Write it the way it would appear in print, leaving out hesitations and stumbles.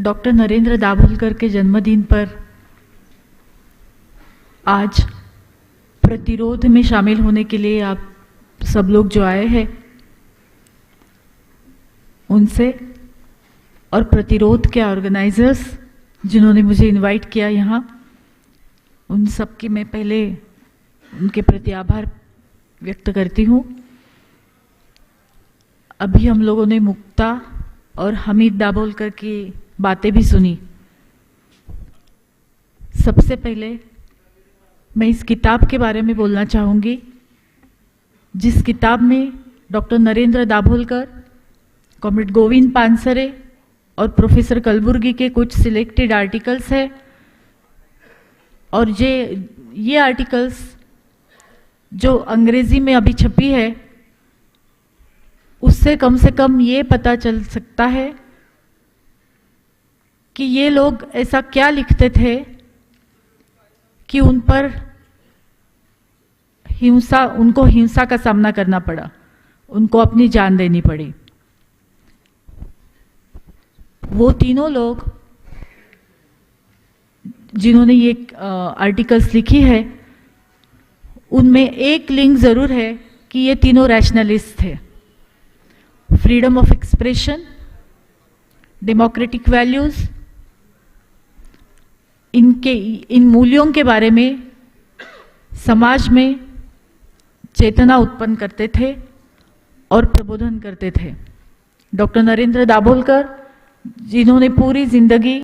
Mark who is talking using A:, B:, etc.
A: Doctor Narendra Dabholkar के जन्मदिन पर आज प्रतिरोध में शामिल होने के लिए आप सब लोग जो आए हैं उनसे और प्रतिरोध के ऑर्गेनाइजर्स जिन्होंने मुझे इनवाइट किया यहाँ, उन सब की मैं पहले उनके प्रति आभार व्यक्त करती हूँ। अभी हम लोगों ने मुक्ता और हमीद दाभोलकर की बातें भी सुनी। सबसे पहले मैं इस किताब के बारे में बोलना चाहूँगी, जिस किताब में डॉक्टर नरेंद्र दाभोलकर, कॉमरेड गोविंद पानसरे और प्रोफेसर कलबुर्गी के कुछ सिलेक्टेड आर्टिकल्स हैं। और ये आर्टिकल्स जो अंग्रेजी में अभी छपी है, उससे कम से कम ये पता चल सकता है कि ये लोग ऐसा क्या लिखते थे कि उनको हिंसा का सामना करना पड़ा, उनको अपनी जान देनी पड़ी। वो तीनों लोग जिन्होंने ये आर्टिकल्स लिखी है, उनमें एक लिंक जरूर है कि ये तीनों रैशनलिस्ट थे। Freedom of expression, democratic values, इन मूल्यों के बारे में समाज में चेतना उत्पन्न करते थे और प्रबोधन करते थे। डॉक्टर नरेंद्र दाभोलकर जिन्होंने पूरी जिंदगी